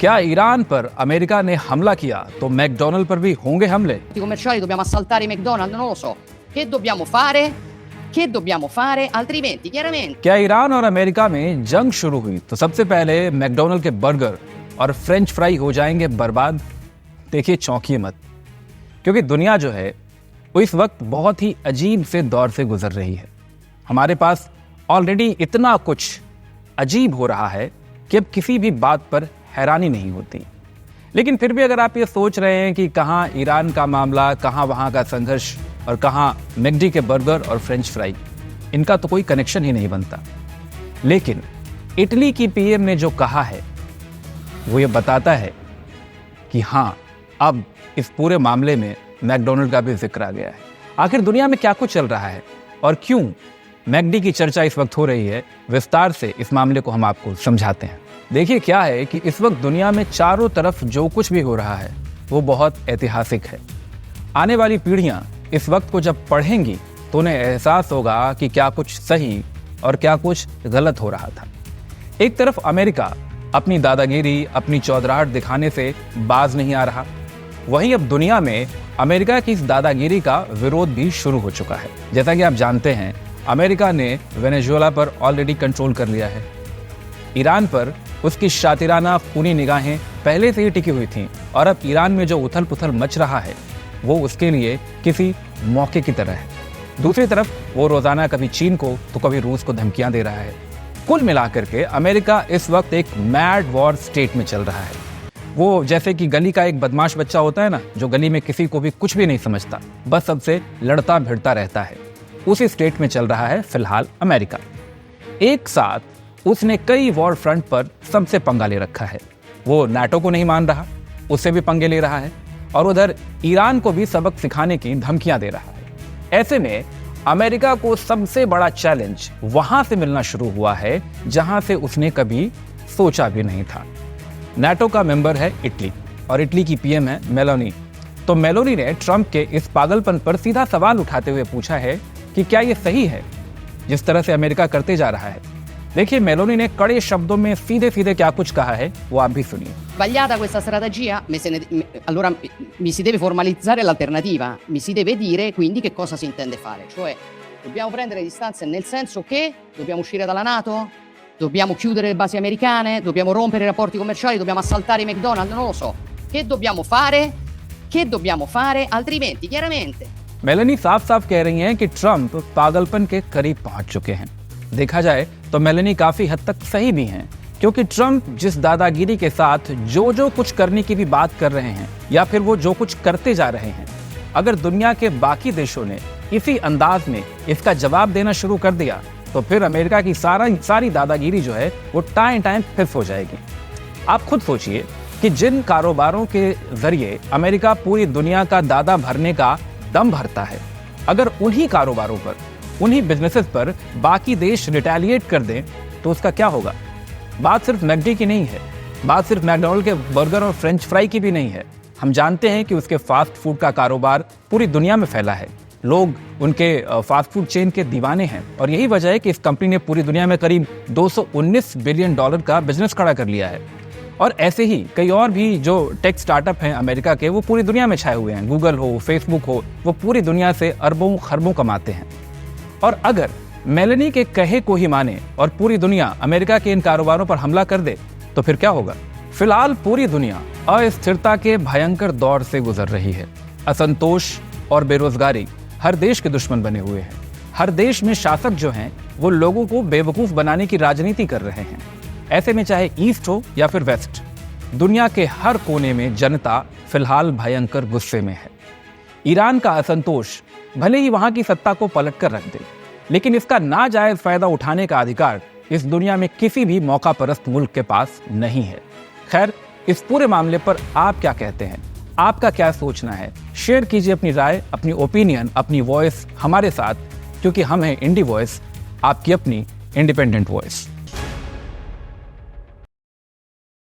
क्या ईरान पर अमेरिका ने हमला किया तो मैकडॉनल्ड पर भी होंगे हमले? commerciali dobbiamo assaltare i McDonald's, non lo so. Che dobbiamo fare? Che dobbiamo fare? Altrimenti, chiaramente. क्या ईरान और अमेरिका में जंग शुरू हुई तो सबसे पहले मैकडॉनल्ड के बर्गर और फ्रेंच फ्राई हो जाएंगे बर्बाद? देखिए, चौंकिए मत, क्योंकि दुनिया जो है वो इस वक्त बहुत ही अजीब से दौर से गुजर रही है। हमारे पास ऑलरेडी इतना कुछ अजीब हो रहा है कि अब किसी भी बात पर हैरानी नहीं होती। लेकिन फिर भी अगर आप ये सोच रहे हैं कि कहाँ ईरान का मामला, कहाँ वहाँ का संघर्ष और कहाँ मैकडी के बर्गर और फ्रेंच फ्राई, इनका तो कोई कनेक्शन ही नहीं बनता। लेकिन इटली की पीएम ने जो कहा है वो ये बताता है कि हाँ, अब इस पूरे मामले में मैकडॉनल्ड का भी जिक्र आ गया है। आखिर दुनिया में क्या कुछ चल रहा है और क्यों मैकडी की चर्चा इस वक्त हो रही है, विस्तार से इस मामले को हम आपको समझाते हैं। देखिए, क्या है कि इस वक्त दुनिया में चारों तरफ जो कुछ भी हो रहा है वो बहुत ऐतिहासिक है। आने वाली पीढ़ियां इस वक्त को जब पढ़ेंगी तो उन्हें एहसास होगा कि क्या कुछ सही और क्या कुछ गलत हो रहा था। एक तरफ अमेरिका अपनी दादागिरी, अपनी चौधराहट दिखाने से बाज नहीं आ रहा, वहीं अब दुनिया में अमेरिका की इस दादागिरी का विरोध भी शुरू हो चुका है। जैसा कि आप जानते हैं, अमेरिका ने वेनेजुएला पर ऑलरेडी कंट्रोल कर लिया है। ईरान पर उसकी शातिराना खूनी निगाहें पहले से ही टिकी हुई थीं और अब ईरान में जो उथल पुथल मच रहा है वो उसके लिए किसी मौके की तरह है। दूसरी तरफ वो रोजाना कभी चीन को तो कभी रूस को धमकियां दे रहा है। कुल मिलाकर के अमेरिका इस वक्त एक मैड वॉर स्टेट में चल रहा है। वो जैसे कि गली का एक बदमाश बच्चा होता है ना, जो गली में किसी को भी कुछ भी नहीं समझता, बस सबसे लड़ता भिड़ता रहता है, उसी स्टेट में चल रहा है फिलहाल अमेरिका। एक साथ उसने कई वॉर फ्रंट पर सबसे पंगा ले रखा है। वो नाटो को नहीं मान रहा, उससे भी पंगे ले रहा है, और उधर ईरान को भी सबक सिखाने की धमकियां दे रहा है। ऐसे में अमेरिका को सबसे बड़ा चैलेंज वहां से मिलना शुरू हुआ है जहां से उसने कभी सोचा भी नहीं था। नाटो का मेंबर है इटली और इटली की पीएम है मेलोनी। तो मेलोनी ने ट्रंप के इस पागलपन पर सीधा सवाल उठाते हुए पूछा है कि क्या ये सही है जिस तरह से अमेरिका करते जा रहा है। देखिए, मेलोनी ने कड़े शब्दों में सीधे सीधे क्या कुछ कहा है वो आप भी सुनिए। Sbagliata questa strategia? Allora mi si deve formalizzare l'alternativa, mi si deve dire quindi che cosa si intende fare. Cioè, dobbiamo prendere distanze nel senso che dobbiamo uscire dalla NATO, dobbiamo chiudere le basi americane, dobbiamo rompere i rapporti commerciali, dobbiamo assaltare i McDonald's, non lo so. Che dobbiamo fare? Che dobbiamo fare? Altrimenti, chiaramente. Meloni साफ साफ कह रही हैं कि Trump पागलपन के करीब पहुंच चुके हैं। देखा जाए तो मेलोनी काफी हद तक सही भी हैं, क्योंकि ट्रंप जिस दादागिरी के साथ जो कुछ करने की भी बात कर रहे हैं या फिर वो जो कुछ करते जा रहे हैं, अगर दुनिया के बाकी देशों ने इसी अंदाज में इसका जवाब देना शुरू कर दिया तो फिर अमेरिका की सारी दादागिरी जो है वो टाइम फिक्स हो जाएगी। आप खुद सोचिए कि जिन कारोबारों के जरिए अमेरिका पूरी दुनिया का दादा भरने का दम भरता है, अगर उन्हीं कारोबारों पर, उन्हीं बिजनेसेस पर बाकी देश रिटेलिएट कर दें तो उसका क्या होगा। बात सिर्फ मैकडी की नहीं है, बात सिर्फ मैकडॉनल्ड के बर्गर और फ्रेंच फ्राई की भी नहीं है। हम जानते हैं कि उसके फास्ट फूड का कारोबार पूरी दुनिया में फैला है। लोग उनके फास्ट फूड चेन के दीवाने हैं और यही वजह है कि इस कंपनी ने पूरी दुनिया में करीब $219 बिलियन का बिजनेस खड़ा कर लिया है। और ऐसे ही कई और भी जो टेक स्टार्टअप हैं अमेरिका के, वो पूरी दुनिया में छाए हुए हैं। गूगल हो, फेसबुक हो, वो पूरी दुनिया से अरबों खरबों कमाते हैं। और अगर मेलोनी के कहे को ही माने और पूरी दुनिया अमेरिका के इन कारोबारों पर हमला कर दे तो फिर क्या होगा। फिलहाल पूरी दुनिया अस्थिरता के भयंकर दौर से गुजर रही है। असंतोष और बेरोजगारी हर देश के दुश्मन बने हुए हैं। हर देश में शासक जो हैं वो लोगों को बेवकूफ बनाने की राजनीति कर रहे हैं। ऐसे में चाहे ईस्ट हो या फिर वेस्ट, दुनिया के हर कोने में जनता फिलहाल भयंकर गुस्से में है। ईरान का असंतोष भले ही वहां की सत्ता को पलट कर रख दे, लेकिन इसका नाजायज फायदा उठाने का अधिकार इस दुनिया में किसी भी मौका परस्त मुल्क के पास नहीं है। खैर, इस पूरे मामले पर आप क्या कहते हैं? आपका क्या सोचना है? शेयर कीजिए अपनी राय, अपनी ओपिनियन, अपनी वॉइस हमारे साथ, क्योंकि हम हैं इंडी वॉइस, आपकी अपनी इंडिपेंडेंट वॉइस।